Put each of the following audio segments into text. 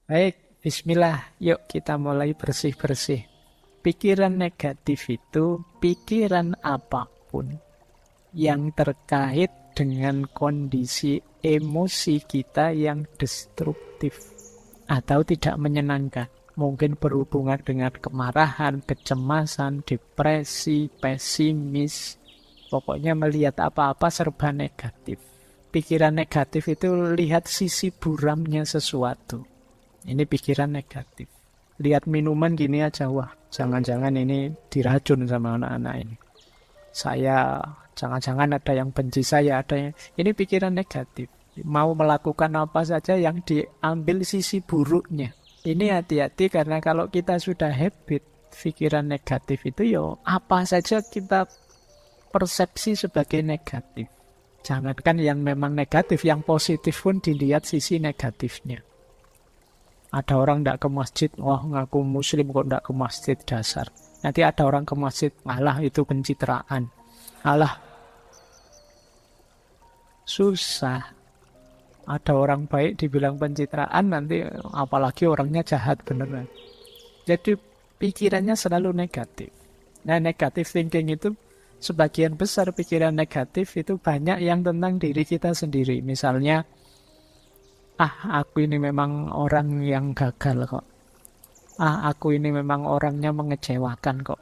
Baik, bismillah. Yuk kita mulai bersih-bersih. Pikiran negatif itu pikiran apapun yang terkait dengan kondisi emosi kita yang destruktif atau tidak menyenangkan. Mungkin berhubungan dengan kemarahan, kecemasan, depresi, pesimis. Pokoknya melihat apa-apa serba negatif. Pikiran negatif itu lihat sisi buramnya sesuatu. Ini pikiran negatif. Lihat minuman gini aja, wah jangan-jangan ini diracun sama anak-anak ini. Saya, jangan-jangan ada yang benci saya, ada yang... Ini pikiran negatif. Mau melakukan apa saja yang diambil sisi buruknya. Ini hati-hati karena kalau kita sudah habit, pikiran negatif itu yo apa saja kita persepsi sebagai negatif. Jangankan yang memang negatif, yang positif pun dilihat sisi negatifnya. Ada orang tidak ke masjid, wah ngaku muslim kok tidak ke masjid, dasar. Nanti ada orang ke masjid, alah itu pencitraan. Alah, susah. Ada orang baik dibilang pencitraan, nanti apalagi orangnya jahat beneran. Jadi pikirannya selalu negatif. Nah, negatif thinking itu sebagian besar pikiran negatif itu banyak yang tentang diri kita sendiri. Misalnya, aku ini memang orang yang gagal kok. Aku ini memang orangnya mengecewakan kok.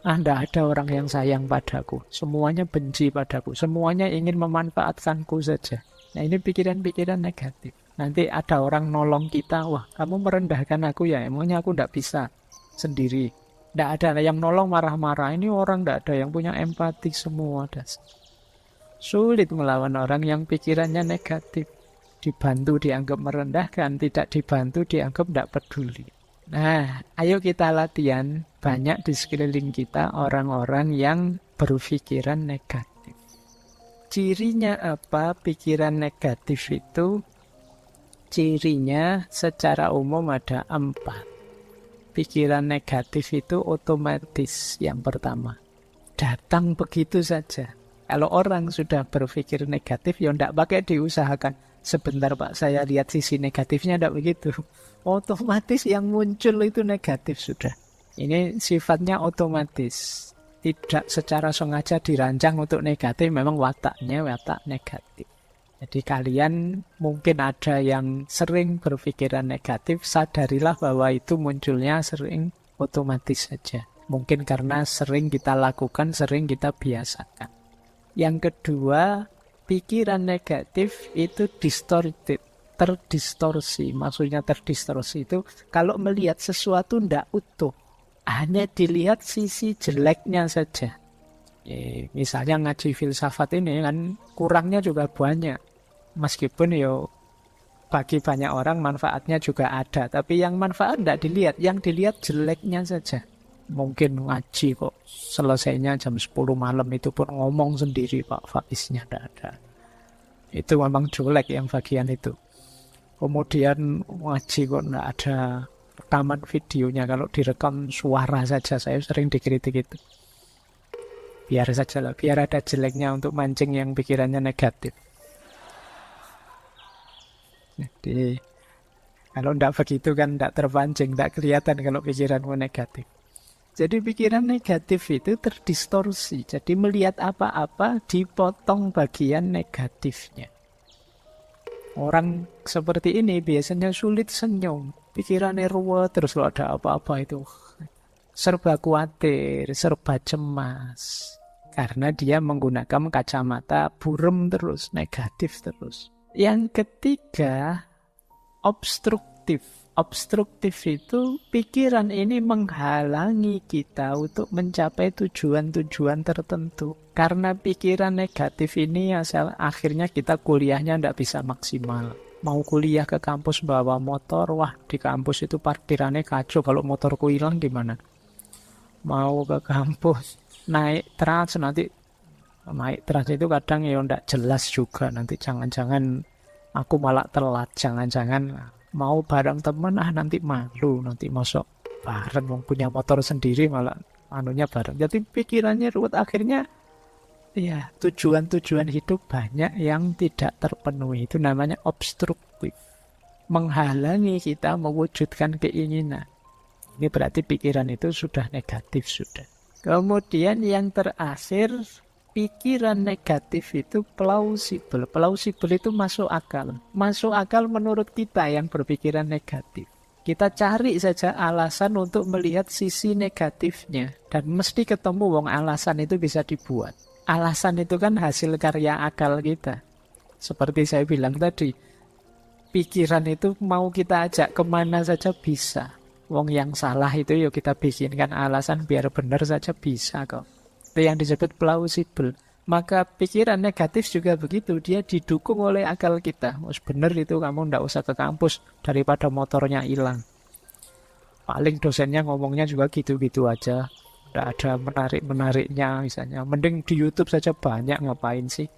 Nggak ada orang yang sayang padaku. Semuanya benci padaku. Semuanya ingin memanfaatkanku saja. Nah, ini pikiran-pikiran negatif. Nanti ada orang nolong kita. Wah, kamu merendahkan aku ya. Emangnya aku nggak bisa sendiri. Nggak ada yang nolong marah-marah. Ini orang nggak ada yang punya empati semua. Sulit melawan orang yang pikirannya negatif. Dibantu dianggap merendahkan. Tidak dibantu dianggap tidak peduli. Nah, ayo kita latihan. Banyak di sekeliling kita orang-orang yang berpikiran negatif. Cirinya apa pikiran negatif itu? Cirinya secara umum ada 4. Pikiran negatif itu otomatis yang pertama. Datang begitu saja. Kalau orang sudah berpikir negatif, ya tidak pakai diusahakan. Sebentar Pak, saya lihat sisi negatifnya, tidak begitu. Otomatis yang muncul itu negatif sudah. Ini sifatnya otomatis. Tidak secara sengaja dirancang untuk negatif, memang wataknya watak negatif. Jadi kalian mungkin ada yang sering berpikiran negatif, sadarilah bahwa itu munculnya sering otomatis saja. Mungkin karena sering kita lakukan, sering kita biasakan. Yang kedua, pikiran negatif itu distorted, terdistorsi. Maksudnya terdistorsi itu kalau melihat sesuatu tidak utuh, hanya dilihat sisi jeleknya saja. Misalnya ngaji filsafat ini kan kurangnya juga banyak. Meskipun bagi banyak orang manfaatnya juga ada, tapi yang manfaat tidak dilihat, yang dilihat jeleknya saja. Mungkin ngaji kok selesainya jam 10 malam itu pun ngomong sendiri Pak Faiznya tidak ada. Itu memang jelek yang bagian itu. Kemudian ngaji kok tidak ada rekaman videonya, kalau direkam suara saja, saya sering dikritik itu. Biar saja lah, biar ada jeleknya untuk mancing yang pikirannya negatif. Jadi kalau tidak begitu kan tidak terpancing, tidak kelihatan kalau pikiranmu negatif. Jadi pikiran negatif itu terdistorsi. Jadi melihat apa-apa dipotong bagian negatifnya. Orang seperti ini biasanya sulit senyum. Pikirannya ruwet terus kalau ada apa-apa itu. Serba khawatir, serba cemas. Karena dia menggunakan kacamata buram terus, negatif terus. Yang ketiga, obstruktif. Obstruktif itu pikiran ini menghalangi kita untuk mencapai tujuan-tujuan tertentu. Karena pikiran negatif ini akhirnya kita kuliahnya tidak bisa maksimal. Mau kuliah ke kampus bawa motor, wah di kampus itu parkirannya kacau, kalau motorku hilang gimana? Mau ke kampus naik trans, nanti naik trans itu kadang ya tidak jelas juga, nanti jangan-jangan aku malah telat, jangan-jangan mau bareng teman, nanti malu, nanti masuk bareng mau punya motor sendiri malah anunya bareng. Jadi pikirannya ruwet, akhirnya ya tujuan-tujuan hidup banyak yang tidak terpenuhi. Itu namanya obstruktif. menghalangi kita mewujudkan keinginan. Ini berarti pikiran itu sudah negatif sudah. Kemudian yang terakhir, pikiran negatif itu plausible. Plausible itu masuk akal. Masuk akal menurut kita yang berpikiran negatif. Kita cari saja alasan untuk melihat sisi negatifnya. Dan mesti ketemu wong alasan itu bisa dibuat. Alasan itu kan hasil karya akal kita. Seperti saya bilang tadi, pikiran itu mau kita ajak kemana saja bisa. Wong yang salah itu yuk kita bikinkan alasan biar benar saja bisa kok. Itu yang disebut plausible. Maka pikiran negatif juga begitu. Dia didukung oleh akal kita. Mas benar itu kamu ndak usah ke kampus daripada motornya hilang. Paling dosennya ngomongnya juga gitu-gitu aja. Ndak ada menarik-menariknya misalnya. Mending di YouTube saja banyak, ngapain sih.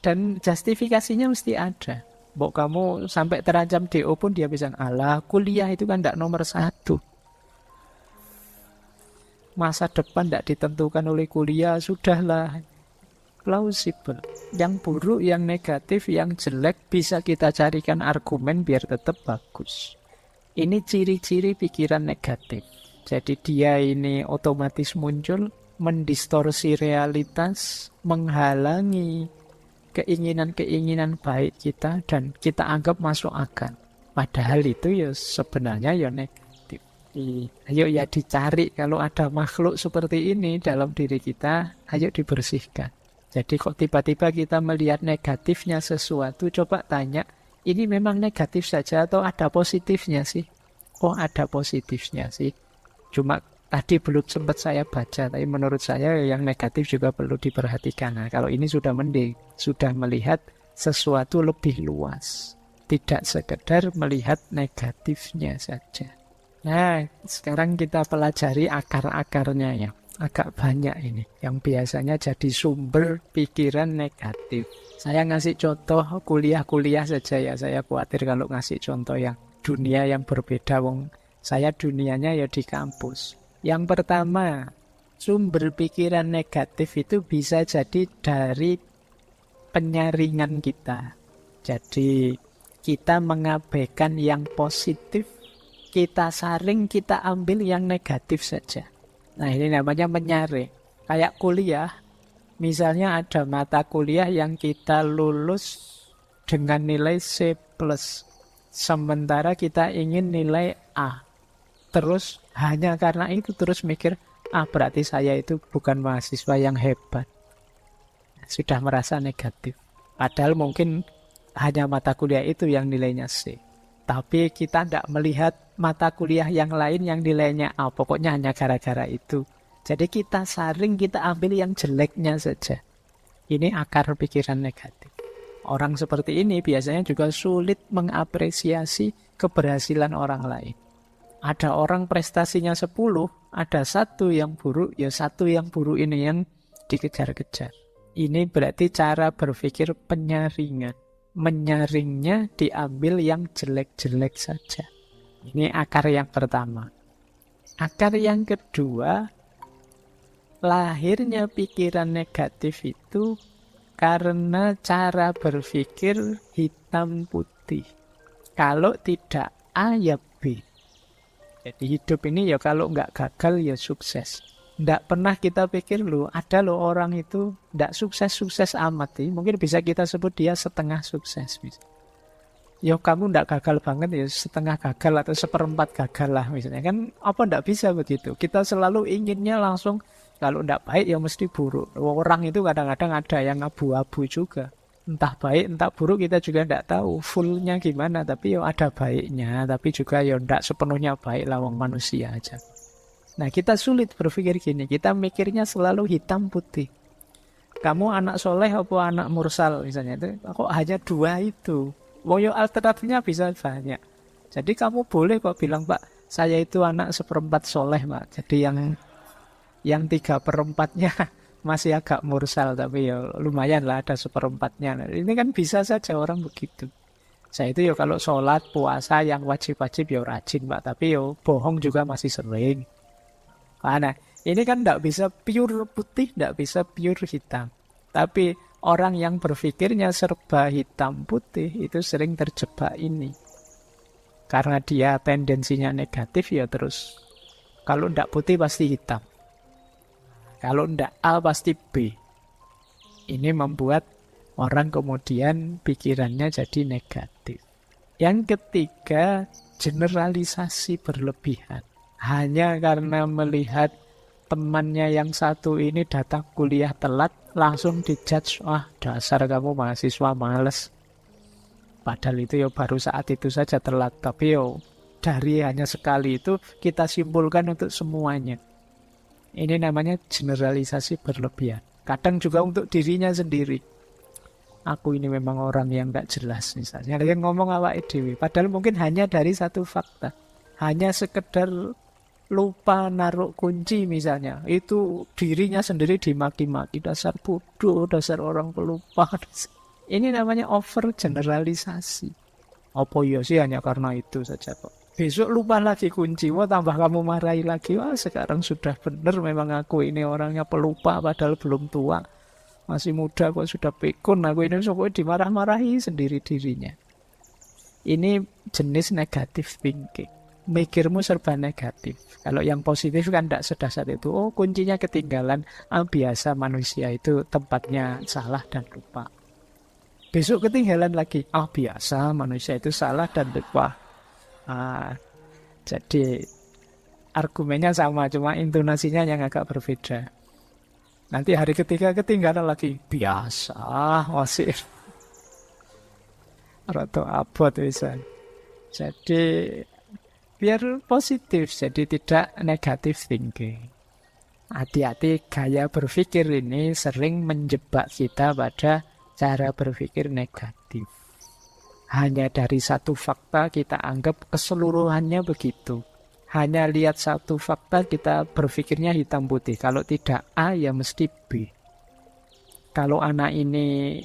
Dan justifikasinya mesti ada. Mbok kamu sampai terancam DO pun dia bisa, alah kuliah itu kan tidak nomor 1. Masa depan tidak ditentukan oleh kuliah, sudahlah. Plausible. Yang buruk, yang negatif, yang jelek bisa kita carikan argumen biar tetap bagus. Ini ciri-ciri pikiran negatif. Jadi dia ini otomatis muncul, mendistorsi realitas, menghalangi keinginan-keinginan baik kita dan kita anggap masuk akal. Padahal itu ya sebenarnya ya negatif. Ayo ya dicari kalau ada makhluk seperti ini dalam diri kita, ayo dibersihkan. Jadi kok tiba-tiba kita melihat negatifnya sesuatu, coba tanya, ini memang negatif saja atau ada positifnya sih? Oh ada positifnya sih. Cuma tadi belum sempat saya baca, tapi menurut saya yang negatif juga perlu diperhatikan. Nah, kalau ini sudah mending, sudah melihat sesuatu lebih luas. Tidak sekedar melihat negatifnya saja. Nah, sekarang kita pelajari akar-akarnya ya. Agak banyak ini, yang biasanya jadi sumber pikiran negatif. Saya ngasih contoh kuliah-kuliah saja ya. Saya khawatir kalau ngasih contoh yang dunia yang berbeda. Saya dunianya ya di kampus. Yang pertama, sumber pikiran negatif itu bisa jadi dari penyaringan kita. Jadi kita mengabaikan yang positif, kita saring, kita ambil yang negatif saja. Nah ini namanya menyaring. Kayak kuliah, misalnya ada mata kuliah yang kita lulus dengan nilai C+. Sementara kita ingin nilai A. Terus hanya karena itu terus mikir, berarti saya itu bukan mahasiswa yang hebat. Sudah merasa negatif. Padahal mungkin hanya mata kuliah itu yang nilainya C. Tapi kita tidak melihat mata kuliah yang lain yang nilainya A. Pokoknya hanya gara-gara itu. Jadi kita saring, kita ambil yang jeleknya saja. Ini akar pikiran negatif. Orang seperti ini biasanya juga sulit mengapresiasi keberhasilan orang lain. Ada orang prestasinya 10, ada satu yang buruk, ya satu yang buruk ini yang dikejar-kejar. Ini berarti cara berpikir penyaringan. Menyaringnya diambil yang jelek-jelek saja. Ini akar yang pertama. Akar yang kedua, lahirnya pikiran negatif itu karena cara berpikir hitam putih. Kalau tidak A ya B. Jadi hidup ini ya kalau nggak gagal ya sukses. Nggak pernah kita pikir ada orang itu nggak sukses-sukses amat. Mungkin bisa kita sebut dia setengah sukses. Ya kamu nggak gagal banget ya setengah gagal atau seperempat gagal lah misalnya. Kan apa nggak bisa begitu. Kita selalu inginnya langsung kalau nggak baik ya mesti buruk. Orang itu kadang-kadang ada yang abu-abu juga. Entah baik, entah buruk kita juga tidak tahu fullnya gimana. Tapi ya ada baiknya, tapi juga ya tidak sepenuhnya baik lawang manusia aja. Nah kita sulit berpikir gini, kita mikirnya selalu hitam putih. Kamu anak soleh apa anak mursal misalnya, itu kok hanya 2 itu. Woyo alternatifnya bisa banyak. Jadi kamu boleh kok bilang, Pak, saya itu anak 1/4 soleh, Pak. Jadi yang 3/4-nya masih agak mursal, tapi ya lumayan lah ada 1/4-nya. Nah, ini kan bisa saja orang begitu. Saya itu ya kalau sholat, puasa yang wajib-wajib ya rajin, Pak. Tapi ya bohong juga masih sering. Nah, ini kan tidak bisa pure putih, tidak bisa pure hitam. Tapi orang yang berpikirnya serba hitam putih itu sering terjebak ini. Karena dia tendensinya negatif ya terus. Kalau ndak putih pasti hitam. Kalau ndak A pasti B. Ini membuat orang kemudian pikirannya jadi negatif. Yang ketiga, generalisasi berlebihan. Hanya karena melihat temannya yang satu ini datang kuliah telat, langsung dijudge, wah dasar kamu mahasiswa males. Padahal itu ya baru saat itu saja telat. Tapi yo dari hanya sekali itu kita simpulkan untuk semuanya. Ini namanya generalisasi berlebihan. Kadang juga untuk dirinya sendiri. Aku ini memang orang yang gak jelas misalnya. Yang ngomong awake dhewe. Padahal mungkin hanya dari satu fakta. Hanya sekedar lupa naruh kunci misalnya. Itu dirinya sendiri dimaki-maki. Dasar bodoh, dasar orang pelupa. Ini namanya over generalisasi. Apa ya sih hanya karena itu saja kok. Besok lupa lagi kunci. Wah tambah kamu marahi lagi. Wah sekarang sudah benar memang aku ini orangnya pelupa padahal belum tua. Masih muda kok sudah pikun, aku ini pokoknya dimarah-marahi sendiri dirinya. Ini jenis negatif thinking. Mikirmu serba negatif. Kalau yang positif kan tidak sedasar itu. Oh kuncinya ketinggalan. Biasa manusia itu tempatnya salah dan lupa. Besok ketinggalan lagi. Biasa manusia itu salah dan lupa. Jadi argumennya sama, cuma intonasinya yang agak berbeda. Nanti hari ketiga ketinggalan lagi. Biasa, masih rada abot wisan. Jadi biar positif, jadi tidak negatif thinking. Hati-hati gaya berpikir ini sering menjebak kita pada cara berpikir negatif. Hanya dari satu fakta kita anggap keseluruhannya begitu. Hanya lihat satu fakta kita berpikirnya hitam putih. Kalau tidak A ya mesti B. Kalau anak ini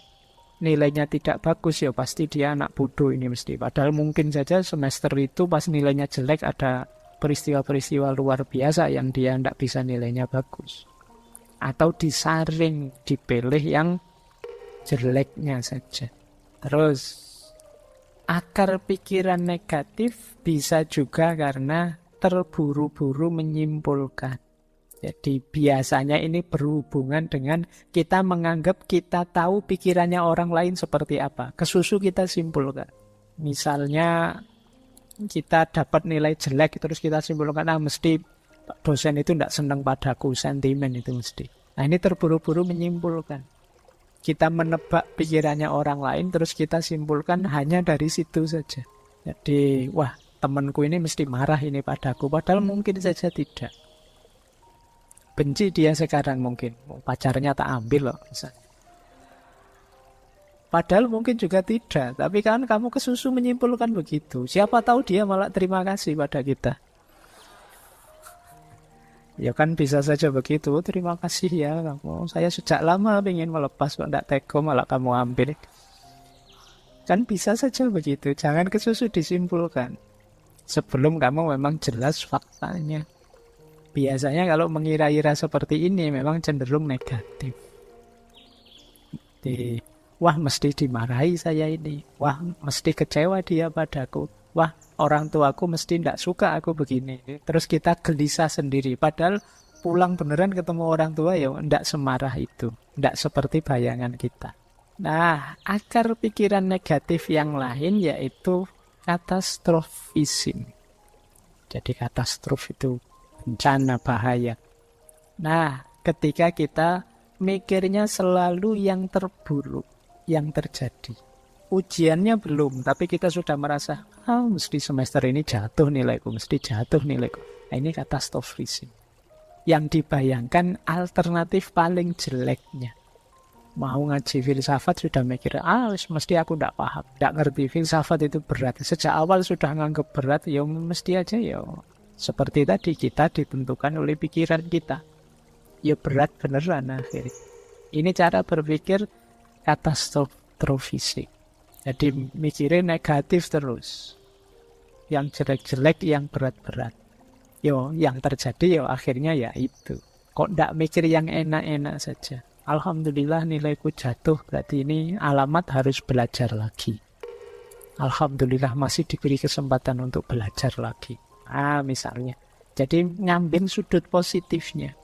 nilainya tidak bagus ya pasti dia anak bodoh ini mesti. Padahal mungkin saja semester itu pas nilainya jelek ada peristiwa-peristiwa luar biasa yang dia tidak bisa nilainya bagus. Atau disaring, dipilih yang jeleknya saja. Terus akar pikiran negatif bisa juga karena terburu-buru menyimpulkan. Jadi biasanya ini berhubungan dengan kita menganggap kita tahu pikirannya orang lain seperti apa. Kesusu kita simpulkan. Misalnya kita dapat nilai jelek terus kita simpulkan mesti dosen itu tidak senang padaku, sentimen itu mesti. Nah ini terburu-buru menyimpulkan. Kita menebak pikirannya orang lain terus kita simpulkan hanya dari situ saja. Jadi wah temanku ini mesti marah ini padaku. Padahal mungkin saja tidak. Benci dia sekarang mungkin. Pacarnya tak ambil loh misalnya. Padahal mungkin juga tidak. Tapi kan kamu kesusu menyimpulkan begitu. Siapa tahu dia malah terima kasih pada kita. Ya kan bisa saja begitu. Terima kasih ya kamu. Saya sejak lama ingin melepas kok tidak tega malah kamu ambil. Kan bisa saja begitu. Jangan kesusu disimpulkan. Sebelum kamu memang jelas faktanya. Biasanya kalau mengira-ira seperti ini memang cenderung negatif. Wah mesti dimarahi saya ini. Wah mesti kecewa dia padaku. Wah orang tuaku mesti tidak suka aku begini. Terus kita gelisah sendiri. Padahal pulang beneran ketemu orang tua ya tidak semarah itu. Tidak seperti bayangan kita. Nah akar pikiran negatif yang lain yaitu katastrofisme. Jadi katastrof itu bencana bahaya. Nah, ketika kita mikirnya selalu yang terburuk, yang terjadi. Ujiannya belum, tapi kita sudah merasa, mesti semester ini jatuh nilaiku, mesti jatuh nilaiku. Nah, ini katastrofisme. Yang dibayangkan alternatif paling jeleknya. Mau ngaji filsafat sudah mikir, mesti aku tidak paham, tidak ngerti filsafat itu berat. Sejak awal sudah nganggap berat, ya mesti aja ya. Seperti tadi kita ditentukan oleh pikiran kita. Ya berat beneran akhirnya. Ini cara berpikir katastrofisik. Jadi mikirin negatif terus. Yang jelek-jelek, yang berat-berat. Yo, yang terjadi ya akhirnya ya itu. Kok tidak mikir yang enak-enak saja. Alhamdulillah nilaiku jatuh, berarti ini alamat harus belajar lagi. Alhamdulillah masih diberi kesempatan untuk belajar lagi. Misalnya. Jadi ngambil sudut positifnya.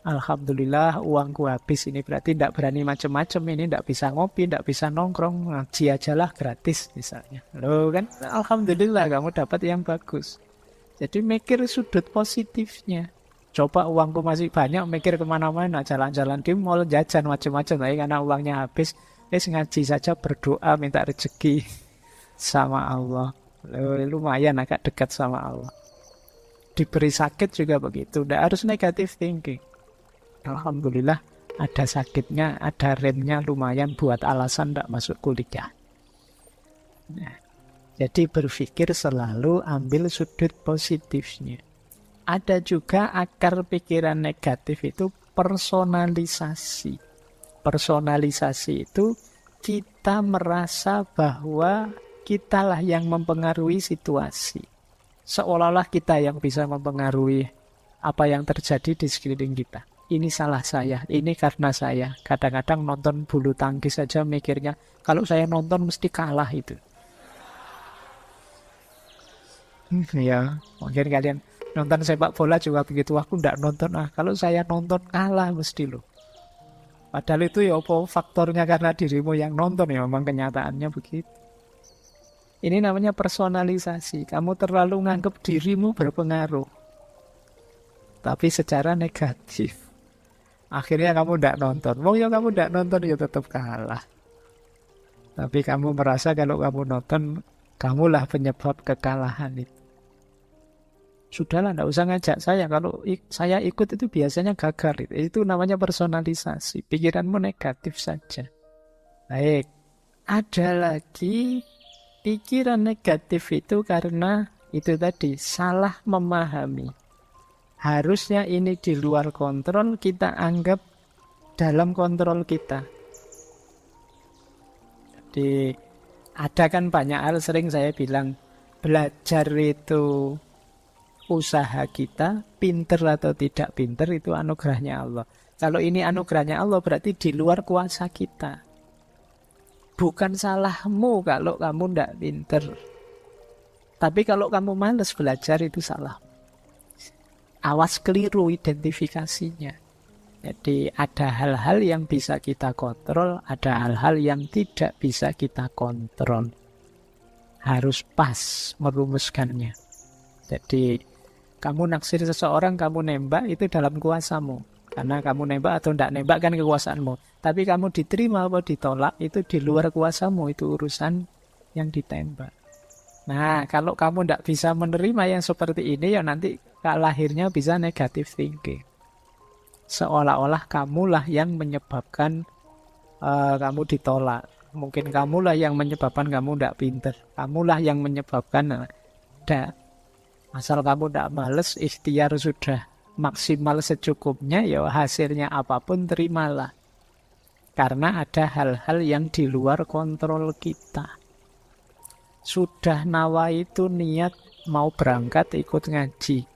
Alhamdulillah uangku habis, ini berarti tidak berani macam-macam, ini tidak bisa ngopi, tidak bisa nongkrong, ngaji aja lah gratis misalnya. Loh kan, Alhamdulillah kamu dapat yang bagus. Jadi mikir sudut positifnya. Coba uangku masih banyak, mikir kemana-mana, jalan-jalan di mall, jajan macam-macam. Tapi karena uangnya habis, ngaji saja, berdoa, minta rezeki sama Allah. Lumayan agak dekat sama Allah. Diberi sakit juga begitu, tidak harus negative thinking. Alhamdulillah ada sakitnya, ada remnya, lumayan buat alasan tidak masuk kuliah. Nah, jadi berpikir selalu ambil sudut positifnya. Ada juga akar pikiran negatif itu personalisasi. Personalisasi itu kita merasa bahwa kitalah yang mempengaruhi situasi. Seolah-olah kita yang bisa mempengaruhi apa yang terjadi di sekeliling kita. Ini salah saya, ini karena saya. Kadang-kadang nonton bulu tangkis saja mikirnya, kalau saya nonton mesti kalah itu. Ya, mungkin kalian nonton sepak bola juga begitu. Aku tidak nonton, kalau saya nonton kalah mesti loh. Padahal itu ya apa faktornya karena dirimu yang nonton, ya memang kenyataannya begitu. Ini namanya personalisasi. Kamu terlalu nganggap dirimu berpengaruh. Tapi secara negatif. Akhirnya kamu tidak nonton. Ya kamu tidak nonton, ya tetap kalah. Tapi kamu merasa kalau kamu nonton, kamulah penyebab kekalahan itu. Sudahlah, tidak usah ngajak saya. Kalau saya ikut itu biasanya gagal. Itu namanya personalisasi. Pikiranmu negatif saja. Baik. Ada lagi pikiran negatif itu karena itu tadi, salah memahami. Harusnya ini di luar kontrol, kita anggap dalam kontrol kita. Jadi ada kan banyak hal, sering saya bilang, belajar itu usaha kita, pinter atau tidak pinter itu anugerahnya Allah. Kalau ini anugerahnya Allah berarti di luar kuasa kita. Bukan salahmu kalau kamu tidak pinter. Tapi kalau kamu malas belajar itu salah. Awas keliru identifikasinya. Jadi ada hal-hal yang bisa kita kontrol, ada hal-hal yang tidak bisa kita kontrol. Harus pas merumuskannya. Jadi kamu naksir seseorang, kamu nembak, itu dalam kuasamu. Karena kamu nembak atau tidak nembak kan kekuasaanmu. Tapi kamu diterima atau ditolak, itu di luar kuasamu, itu urusan yang ditembak. Nah, kalau kamu tidak bisa menerima yang seperti ini, ya nanti lahirnya bisa negative thinking. Seolah-olah kamulah yang menyebabkan kamu ditolak. Mungkin kamulah yang menyebabkan kamu tidak pinter. Kamulah yang menyebabkan asal kamu tidak males, ikhtiar sudah maksimal secukupnya, ya hasilnya apapun terimalah. Karena ada hal-hal yang di luar kontrol kita. Sudah nawa itu niat mau berangkat ikut ngaji.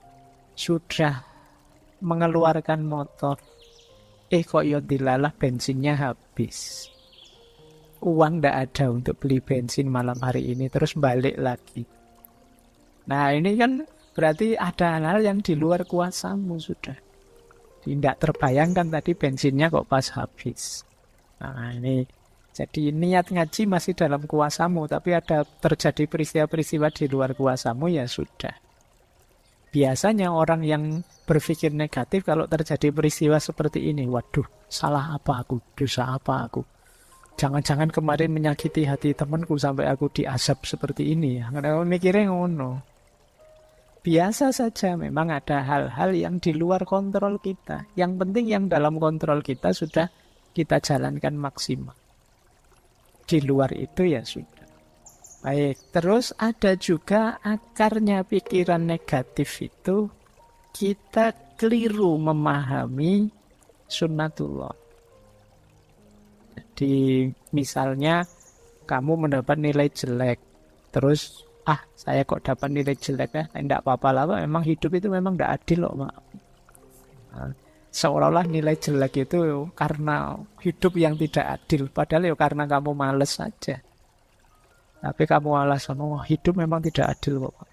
Sudah mengeluarkan motor. Kok ya dilalah bensinnya habis. Uang tidak ada untuk beli bensin malam hari ini, terus balik lagi. Nah ini kan berarti ada hal-hal yang di luar kuasamu sudah. Tidak terbayangkan tadi bensinnya kok pas habis. Nah ini, jadi niat ngaji masih dalam kuasamu, tapi ada terjadi peristiwa-peristiwa di luar kuasamu, ya sudah. Biasanya orang yang berpikir negatif kalau terjadi peristiwa seperti ini, waduh, salah apa aku, dosa apa aku. Jangan-jangan kemarin menyakiti hati temanku sampai aku diazab seperti ini ya. Karena mikirnya ngono. Biasa saja, memang ada hal-hal yang di luar kontrol kita. Yang penting yang dalam kontrol kita sudah kita jalankan maksimal. Di luar itu ya sudah. Baik, terus ada juga akarnya pikiran negatif itu kita keliru memahami sunnatullah. Jadi misalnya kamu mendapat nilai jelek, terus saya kok dapat nilai jelek ya, tidak apa-apa lah, memang hidup itu memang tidak adil loh, Mak. Seolah-olah nilai jelek itu karena hidup yang tidak adil, padahal ya karena kamu males saja. Tapi kamu alasan, oh hidup memang tidak adil kok, Pak.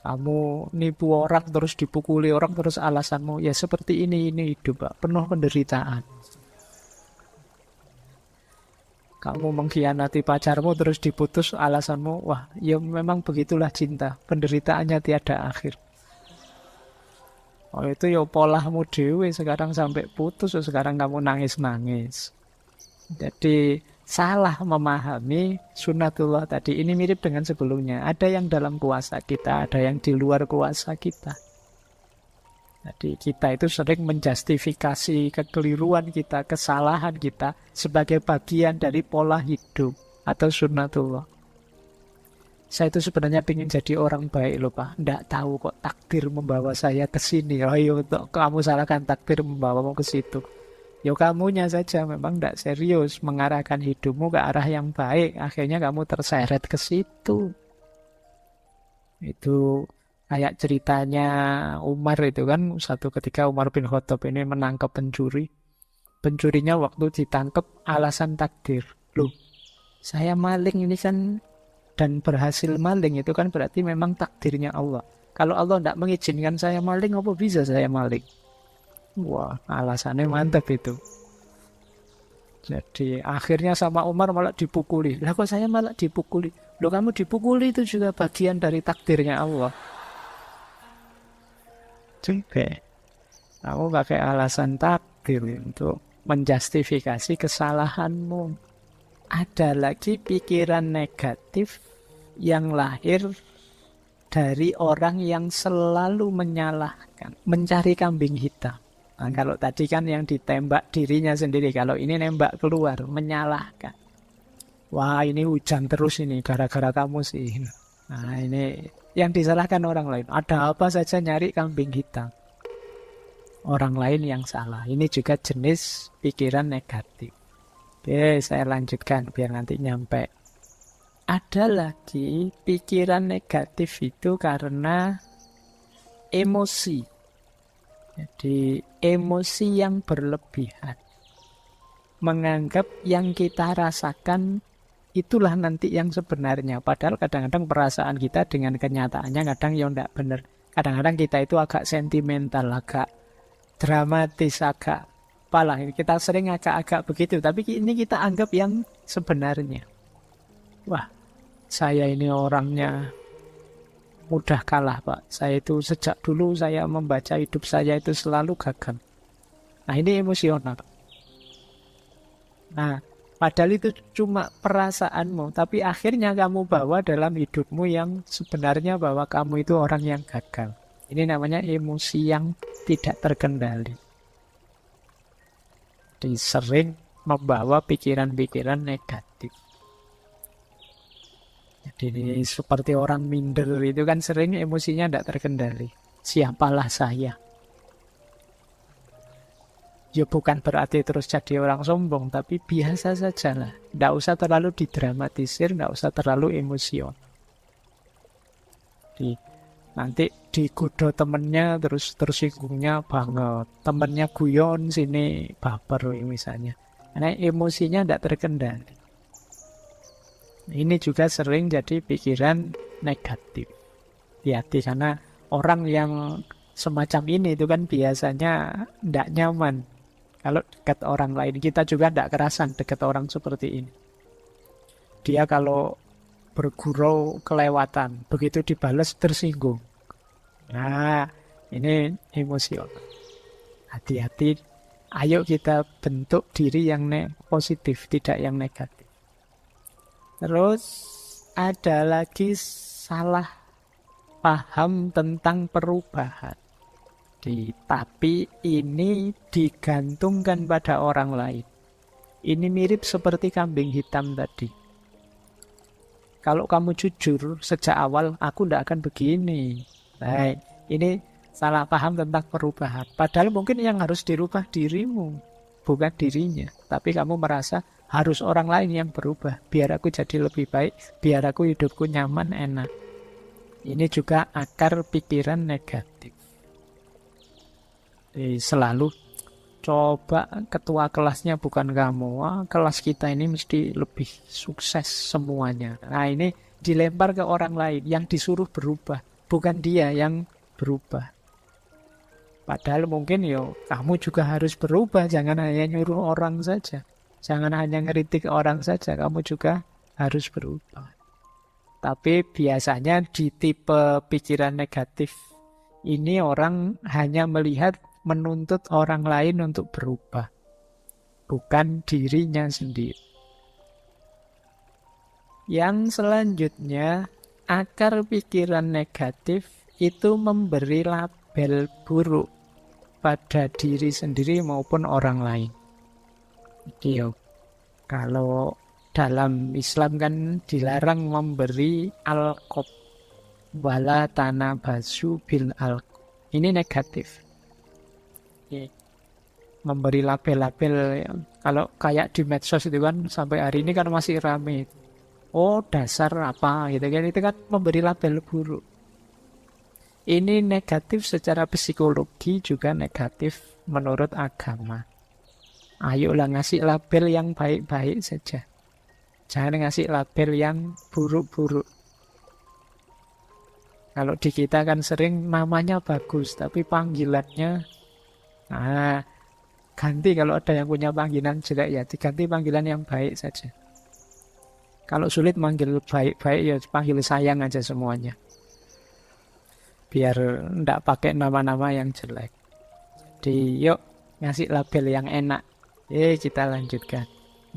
Kamu nipu orang terus dipukuli orang terus alasanmu, ya seperti ini hidup, Pak. Penuh penderitaan. Kamu mengkhianati pacarmu terus diputus alasanmu, wah ya memang begitulah cinta. Penderitaannya tiada akhir. Oh itu ya polahmu dewe sekarang sampai putus, sekarang kamu nangis-nangis. Jadi salah memahami sunnatullah tadi. Ini mirip dengan sebelumnya. Ada yang dalam kuasa kita, ada yang di luar kuasa kita. Jadi kita itu sering menjustifikasi kekeliruan kita, kesalahan kita sebagai bagian dari pola hidup atau sunnatullah. Saya itu sebenarnya ingin jadi orang baik loh Pak. Nggak tahu kok takdir membawa saya ke sini. Oh iya, untuk kamu salahkan takdir membawamu ke situ. Ya kamunya saja memang tidak serius mengarahkan hidupmu ke arah yang baik. Akhirnya kamu terseret ke situ. Itu kayak ceritanya Umar itu kan. Suatu ketika Umar bin Khattab ini menangkap pencuri. Pencurinya waktu ditangkap alasan takdir. Loh, saya maling ini kan dan berhasil maling itu kan berarti memang takdirnya Allah. Kalau Allah tidak mengizinkan saya maling, apa bisa saya maling? Wah, alasannya mantap itu. Jadi akhirnya sama Umar malah dipukuli. Lah kok saya malah dipukuli? Loh kamu dipukuli itu juga bagian dari takdirnya Allah. Juga kamu pakai alasan takdir untuk menjustifikasi kesalahanmu. Ada lagi pikiran negatif yang lahir dari orang yang selalu menyalahkan, mencari kambing hitam. Nah, kalau tadi kan yang ditembak dirinya sendiri, kalau ini nembak keluar, menyalahkan. Wah ini hujan terus ini, gara-gara kamu sih. Nah ini yang disalahkan orang lain. Ada apa saja nyari kambing hitam. Orang lain yang salah. Ini juga jenis pikiran negatif. Oke, saya lanjutkan biar nanti nyampe. Ada lagi pikiran negatif itu karena emosi. Jadi emosi yang berlebihan. Menganggap yang kita rasakan itulah nanti yang sebenarnya. Padahal kadang-kadang perasaan kita dengan kenyataannya kadang ya tidak benar. Kadang-kadang kita itu agak sentimental, agak dramatis, agak apalah, kita sering agak-agak begitu, tapi ini kita anggap yang sebenarnya. Wah, saya ini orangnya mudah kalah Pak. Saya itu sejak dulu saya membaca hidup saya itu selalu gagal. Nah ini emosional. Nah, padahal itu cuma perasaanmu, tapi akhirnya kamu bawa dalam hidupmu yang sebenarnya bahwa kamu itu orang yang gagal. Ini namanya emosi yang tidak terkendali. Sering membawa pikiran-pikiran negatif. Jadi seperti orang minder itu kan sering emosinya tidak terkendali. Siapalah saya? Ya bukan berarti terus jadi orang sombong, tapi biasa saja lah. Tidak usah terlalu didramatisir, tidak usah terlalu emosional. Nanti digoda temennya terus tersinggungnya banget. Temennya guyon sini baper misalnya. Karena emosinya tidak terkendali. Ini juga sering jadi pikiran negatif. Hati-hati karena orang yang semacam ini itu kan biasanya tidak nyaman. Kalau dekat orang lain, kita juga tidak kerasan dekat orang seperti ini. Dia kalau bergurau kelewatan, begitu dibalas tersinggung. Nah, ini emosional. Hati-hati, ayo kita bentuk diri yang positif, tidak yang negatif. Terus ada lagi salah paham tentang perubahan. Tapi ini digantungkan pada orang lain. Ini mirip seperti kambing hitam tadi. Kalau kamu jujur sejak awal, aku tidak akan begini. Nah, ini salah paham tentang perubahan. Padahal mungkin yang harus dirubah dirimu, bukan dirinya. Tapi kamu merasa harus orang lain yang berubah. Biar aku jadi lebih baik, biar aku hidupku nyaman, enak. Ini juga akar pikiran negatif. Jadi selalu Coba ketua kelasnya bukan kamu. Wah, kelas kita ini mesti lebih sukses semuanya. Nah, ini dilempar ke orang lain yang disuruh berubah. Bukan dia yang berubah. Padahal mungkin kamu juga harus berubah. Jangan hanya nyuruh orang saja. Jangan hanya ngeritik orang saja. Kamu juga harus berubah. Tapi biasanya di tipe pikiran negatif ini orang hanya melihat menuntut orang lain untuk berubah, bukan dirinya sendiri. Yang selanjutnya, akar pikiran negatif itu memberi label buruk pada diri sendiri maupun orang lain. Jadi kalau dalam Islam kan dilarang memberi alqab wala tanabasu bil alqab. Ini negatif. Memberi label-label kalau kayak di medsos itu kan sampai hari ini kan masih rame. Oh, dasar apa gitu kan, itu kan memberi label buruk. Ini negatif secara psikologi, juga negatif menurut agama. Ayolah ngasih label yang baik-baik saja. Jangan ngasih label yang buruk-buruk. Kalau di kita kan sering namanya bagus, tapi panggilannya ganti. Kalau ada yang punya panggilan jelek ya diganti panggilan yang baik saja. Kalau sulit manggil baik-baik ya panggil sayang aja semuanya. Biar enggak pakai nama-nama yang jelek. Jadi yuk ngasih label yang enak. Kita lanjutkan.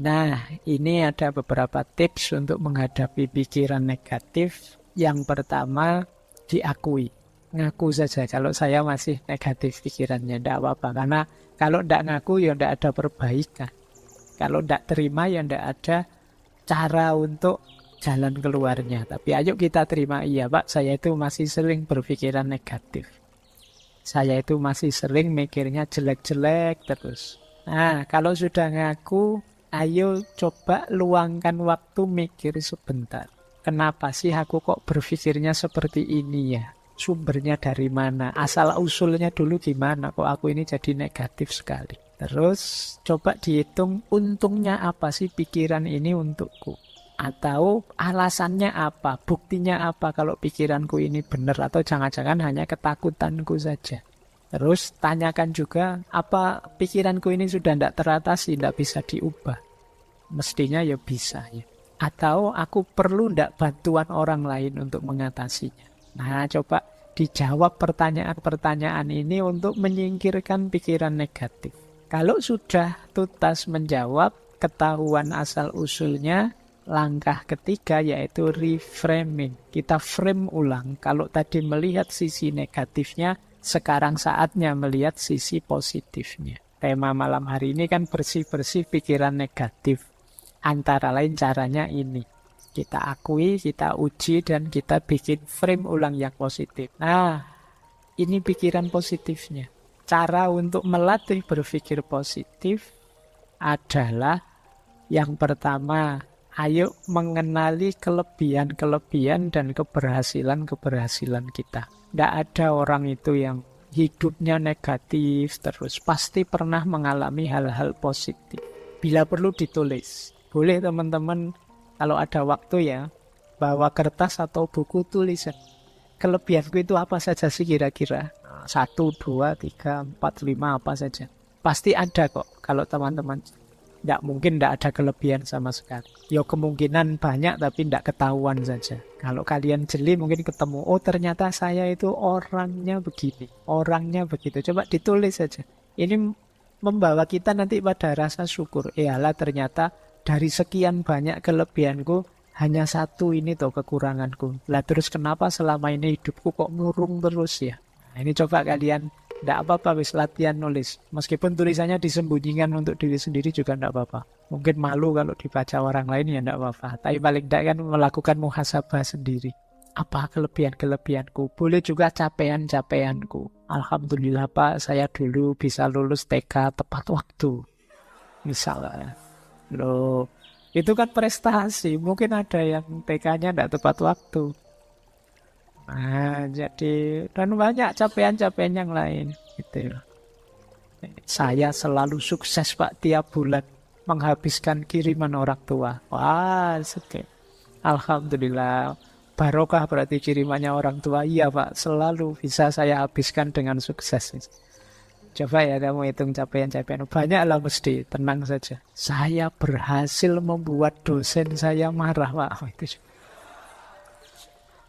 Nah, ini ada beberapa tips untuk menghadapi pikiran negatif. Yang pertama, diakui. Ngaku saja kalau saya masih negatif pikirannya, tidak apa-apa. Karena kalau tidak ngaku ya tidak ada perbaikan. Kalau tidak terima ya tidak ada cara untuk jalan keluarnya. Tapi ayo kita terima, iya Pak, saya itu masih sering berpikiran negatif. Saya itu masih sering mikirnya jelek-jelek terus. Nah, kalau sudah ngaku, ayo coba luangkan waktu mikir sebentar. Kenapa sih aku kok berpikirnya seperti ini ya? Sumbernya dari mana? Asal usulnya dulu gimana kok aku ini jadi negatif sekali? Terus coba dihitung untungnya apa sih pikiran ini untukku? Atau alasannya apa? Buktinya apa kalau pikiranku ini benar? Atau jangan-jangan hanya ketakutanku saja? Terus tanyakan juga, apa pikiranku ini sudah tidak teratasi, tidak bisa diubah? Mestinya ya bisa ya. Atau aku perlu tidak bantuan orang lain untuk mengatasinya? Nah, coba dijawab pertanyaan-pertanyaan ini untuk menyingkirkan pikiran negatif. Kalau sudah tuntas menjawab, ketahuan asal-usulnya, langkah ketiga yaitu reframing. Kita frame ulang. Kalau tadi melihat sisi negatifnya, sekarang saatnya melihat sisi positifnya. Tema malam hari ini kan bersih-bersih pikiran negatif. Antara lain caranya ini. Kita akui, kita uji, dan kita bikin frame ulang yang positif. Nah, ini pikiran positifnya. Cara untuk melatih berpikir positif adalah yang pertama, ayo mengenali kelebihan-kelebihan dan keberhasilan-keberhasilan kita. Tidak ada orang itu yang hidupnya negatif terus. Pasti pernah mengalami hal-hal positif. Bila perlu ditulis. Boleh teman-teman kalau ada waktu ya, bawa kertas atau buku tulisan. Kelebihanku itu apa saja sih kira-kira? 1, 2, 3, 4, 5 apa saja. Pasti ada kok kalau teman-teman. Tidak mungkin tidak ada kelebihan sama sekali. Ya kemungkinan banyak tapi tidak ketahuan saja. Kalau kalian jeli mungkin ketemu, oh ternyata saya itu orangnya begini, orangnya begitu. Coba ditulis saja. Ini membawa kita nanti pada rasa syukur. Iyalah ternyata dari sekian banyak kelebihanku, hanya satu ini tuh kekuranganku. Lah terus kenapa selama ini hidupku kok murung terus ya? Nah, ini coba kalian, tidak apa-apa wis latihan nulis. Meskipun tulisannya disembunyikan untuk diri sendiri juga tidak apa-apa. Mungkin malu kalau dibaca orang lain ya tidak apa-apa. Tapi paling tidak kan melakukan muhasabah sendiri. Apa kelebihan-kelebihanku? Boleh juga capaian-capaianku. Alhamdulillah Pak, saya dulu bisa lulus TK tepat waktu. Misalnya. Loh, itu kan prestasi. Mungkin ada yang TK-nya tidak tepat waktu. Nah, jadi dan banyak capaian-capaian yang lain gitu. Saya selalu sukses Pak tiap bulan menghabiskan kiriman orang tua. Wah, oke. Alhamdulillah. Barokah berarti kirimannya orang tua. Iya Pak, selalu bisa saya habiskan dengan sukses. Coba ya kamu hitung capaian-capaian. Banyak lah mesti, tenang saja. Saya berhasil membuat dosen saya marah Pak. Oh, itu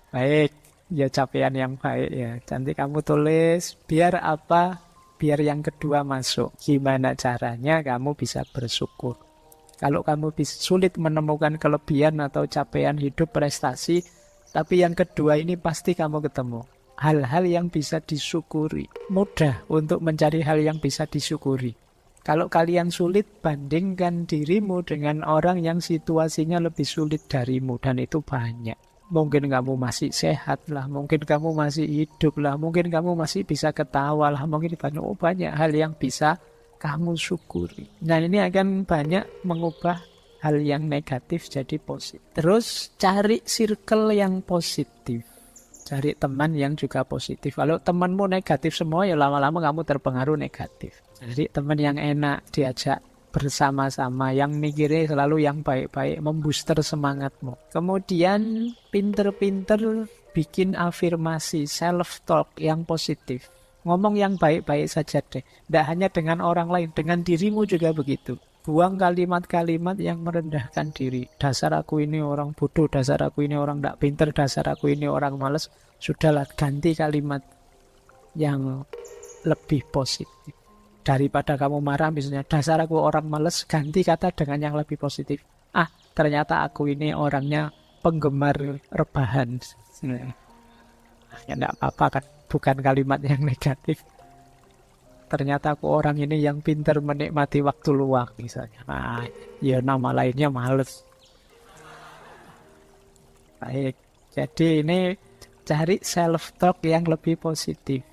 baik, ya capaian yang baik ya. Nanti kamu tulis, biar apa? Biar yang kedua masuk. Gimana caranya kamu bisa bersyukur. Kalau kamu sulit menemukan kelebihan atau capaian hidup prestasi, tapi yang kedua ini pasti kamu ketemu. Hal-hal yang bisa disyukuri. Mudah untuk mencari hal yang bisa disyukuri. Kalau kalian sulit, bandingkan dirimu dengan orang yang situasinya lebih sulit darimu. Dan itu banyak. Mungkin kamu masih sehat lah, mungkin kamu masih hidup lah, mungkin kamu masih bisa ketawa lah, mungkin banyak hal yang bisa kamu syukuri. Nah ini akan banyak mengubah hal yang negatif jadi positif. Terus cari circle yang positif. Cari teman yang juga positif. Kalau temanmu negatif semua, ya lama-lama kamu terpengaruh negatif. Cari teman yang enak, diajak bersama-sama, yang mikirnya selalu yang baik-baik, membooster semangatmu. Kemudian pinter-pinter bikin afirmasi, self-talk yang positif. Ngomong yang baik-baik saja deh. Tidak hanya dengan orang lain, dengan dirimu juga begitu. Buang kalimat-kalimat yang merendahkan diri. Dasar aku ini orang bodoh, dasar aku ini orang tidak pinter, dasar aku ini orang malas. Sudahlah, ganti kalimat yang lebih positif. Daripada kamu marah misalnya, dasar aku orang malas, ganti kata dengan yang lebih positif. Ah, ternyata aku ini orangnya penggemar rebahan. Ya tidak apa-apa kan, bukan kalimat yang negatif. Ternyata aku orang ini yang pintar menikmati waktu luang misalnya. Nah, ya nama lainnya males. Baik, jadi ini cari self-talk yang lebih positif.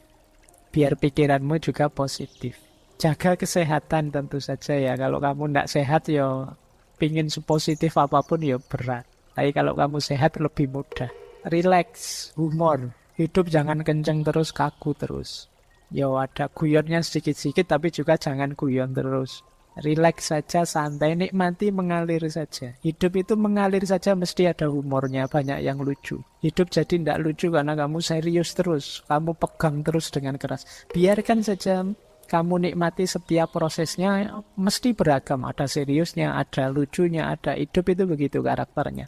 Biar pikiranmu juga positif. Jaga kesehatan tentu saja ya. Kalau kamu tidak sehat ya pingin sepositif apapun ya berat. Tapi kalau kamu sehat lebih mudah. Relax, humor. Hidup jangan kenceng terus, kaku terus. Ya ada guyonnya sedikit-sedikit tapi juga jangan guyon terus. Relax saja, santai, nikmati, mengalir saja. Hidup itu mengalir saja mesti ada humornya, banyak yang lucu. Hidup jadi tidak lucu karena kamu serius terus, kamu pegang terus dengan keras. Biarkan saja kamu nikmati setiap prosesnya, mesti beragam. Ada seriusnya, ada lucunya, ada hidup itu begitu karakternya.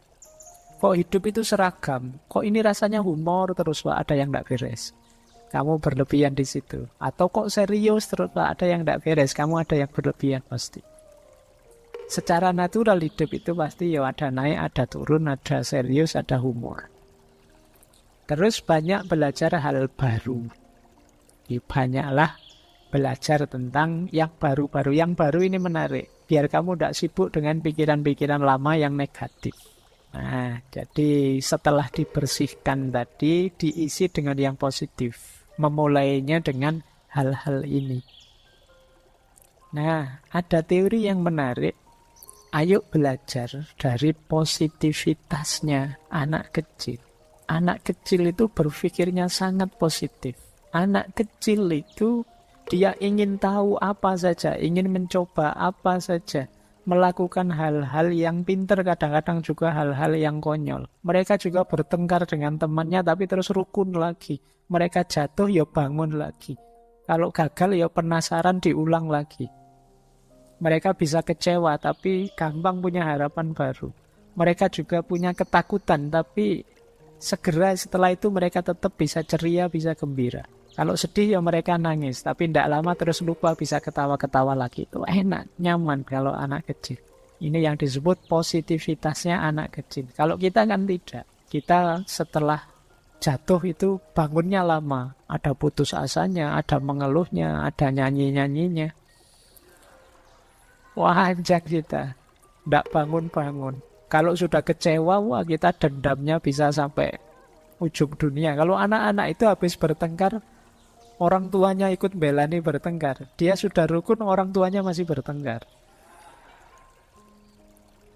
Kok hidup itu seragam? Kok ini rasanya humor terus, Pak? Ada yang tidak beres. Kamu berlebihan di situ. Atau kok serius terus, Pak? Ada yang tidak beres. Kamu ada yang berlebihan pasti. Secara natural hidup itu pasti ya ada naik, ada turun, ada serius, ada humor. Terus banyak belajar hal baru. Ya, banyaklah belajar tentang yang baru-baru. Yang baru ini menarik. Biar kamu tidak sibuk dengan pikiran-pikiran lama yang negatif. Nah, jadi setelah dibersihkan tadi, diisi dengan yang positif. Memulainya dengan hal-hal ini. Nah, ada teori yang menarik. Ayo belajar dari positivitasnya anak kecil. Anak kecil itu berpikirnya sangat positif. Anak kecil itu dia ingin tahu apa saja, ingin mencoba apa saja. Melakukan hal-hal yang pintar, kadang-kadang juga hal-hal yang konyol. Mereka juga bertengkar dengan temannya, tapi terus rukun lagi. Mereka jatuh, ya bangun lagi. Kalau gagal, ya penasaran, diulang lagi. Mereka bisa kecewa, tapi gampang punya harapan baru. Mereka juga punya ketakutan, tapi segera setelah itu mereka tetap bisa ceria, bisa gembira. Kalau sedih ya mereka nangis, tapi tidak lama terus lupa, bisa ketawa-ketawa lagi. Itu enak, nyaman kalau anak kecil. Ini yang disebut positivitasnya anak kecil. Kalau kita kan tidak. Kita setelah jatuh itu bangunnya lama. Ada putus asanya, ada mengeluhnya, ada nyanyi-nyanyinya. Wah, anjak kita. Tidak bangun-bangun. Kalau sudah kecewa, wah kita dendamnya bisa sampai ujung dunia. Kalau anak-anak itu habis bertengkar, orang tuanya ikut belani bertengkar. Dia sudah rukun, orang tuanya masih bertengkar.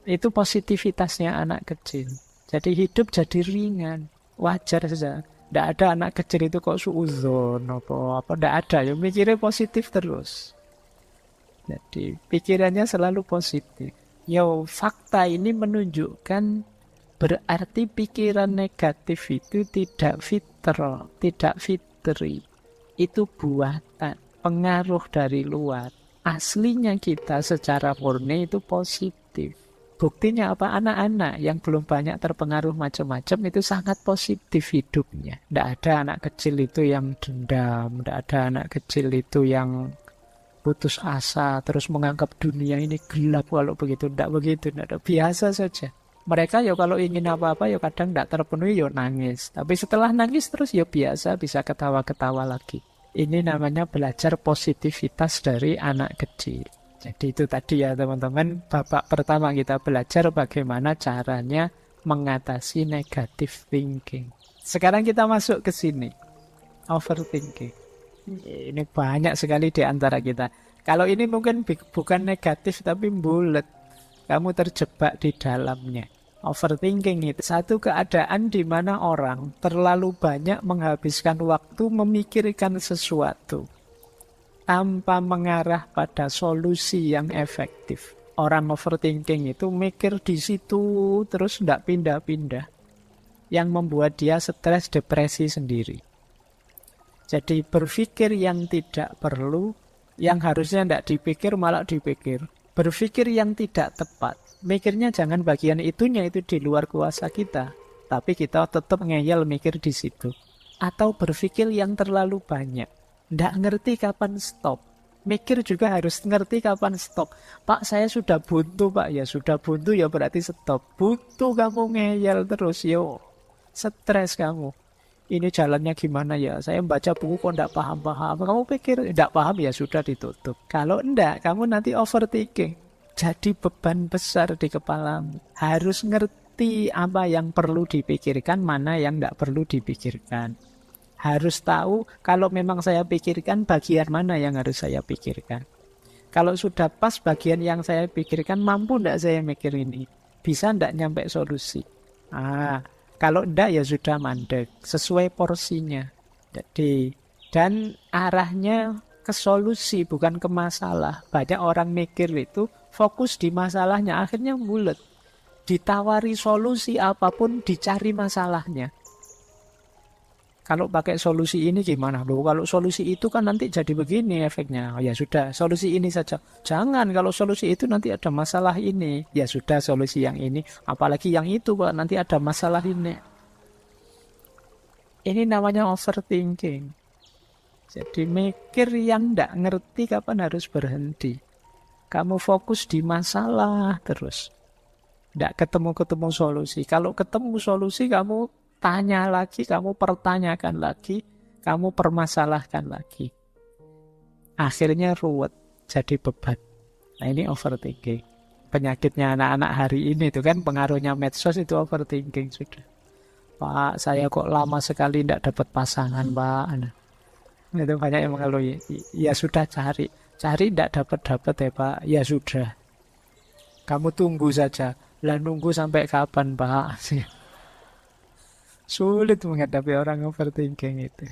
Itu positivitasnya anak kecil. Jadi hidup jadi ringan. Wajar saja. Tidak ada anak kecil itu kok suudzon apa. Tidak ada. Ya mikirnya positif terus. Jadi pikirannya selalu positif. Yo, fakta ini menunjukkan berarti pikiran negatif itu tidak tidak fitri. Itu buatan, pengaruh dari luar. Aslinya kita secara murni itu positif. Buktinya apa? Anak-anak yang belum banyak terpengaruh macam-macam itu sangat positif hidupnya. Tidak ada anak kecil itu yang dendam, tidak ada anak kecil itu yang putus asa, terus menganggap dunia ini gelap kalau begitu. Tidak begitu, tidak ada. Biasa saja. Mereka ya kalau ingin apa-apa ya kadang tidak terpenuhi ya nangis. Tapi setelah nangis terus ya biasa, bisa ketawa-ketawa lagi. Ini namanya belajar positivitas dari anak kecil. Jadi itu tadi ya teman-teman, babak pertama kita belajar bagaimana caranya mengatasi negative thinking. Sekarang kita masuk ke sini, overthinking. Ini banyak sekali di antara kita. Kalau ini mungkin bukan negatif tapi bulat. Kamu terjebak di dalamnya. Overthinking itu satu keadaan di mana orang terlalu banyak menghabiskan waktu memikirkan sesuatu tanpa mengarah pada solusi yang efektif. Orang overthinking itu mikir di situ terus tidak pindah-pindah. Yang membuat dia stres, depresi sendiri. Jadi berpikir yang tidak perlu, yang harusnya tidak dipikir malah dipikir. Berpikir yang tidak tepat. Mikirnya jangan bagian itunya, itu di luar kuasa kita. Tapi kita tetap ngeyel mikir di situ. Atau berpikir yang terlalu banyak. Tidak ngerti kapan stop. Mikir juga harus ngerti kapan stop. Pak, saya sudah buntu, Pak. Ya sudah buntu, ya berarti stop. Buntu kamu ngeyel terus, yo. Stres kamu. Ini jalannya gimana ya? Saya baca buku kok tidak paham-paham. Kamu pikir tidak paham ya sudah ditutup. Kalau tidak, kamu nanti overthinking. Jadi beban besar di kepalamu. Harus ngerti apa yang perlu dipikirkan, mana yang tidak perlu dipikirkan. Harus tahu kalau memang saya pikirkan bagian mana yang harus saya pikirkan. Kalau sudah pas bagian yang saya pikirkan, mampu tidak saya mikir ini? Bisa tidak nyampe solusi? Kalau enggak ya sudah mandek, sesuai porsinya. Jadi, dan arahnya ke solusi bukan ke masalah. Banyak orang mikir itu fokus di masalahnya, akhirnya bulet. Ditawari solusi apapun dicari masalahnya. Kalau pakai solusi ini gimana? Loh, kalau solusi itu kan nanti jadi begini efeknya. Ya sudah, solusi ini saja. Jangan, kalau solusi itu nanti ada masalah ini. Ya sudah, solusi yang ini. Apalagi yang itu, Pak, nanti ada masalah ini. Ini namanya overthinking. Jadi mikir yang tidak ngerti kapan harus berhenti. Kamu fokus di masalah terus. Tidak ketemu-ketemu solusi. Kalau ketemu solusi, kamu tanya lagi, kamu pertanyakan lagi, kamu permasalahkan lagi. Akhirnya ruwet, jadi beban. Nah ini overthinking. Penyakitnya anak-anak hari ini itu kan pengaruhnya medsos itu overthinking sudah. Pak, saya kok lama sekali tidak dapat pasangan, Pak. Nah, itu banyak yang mengeluh. Ya sudah cari tidak dapat ya Pak. Ya sudah. Kamu tunggu saja. Lah nunggu sampai kapan, Pak? Sulit menghadapi orang overthinking itu.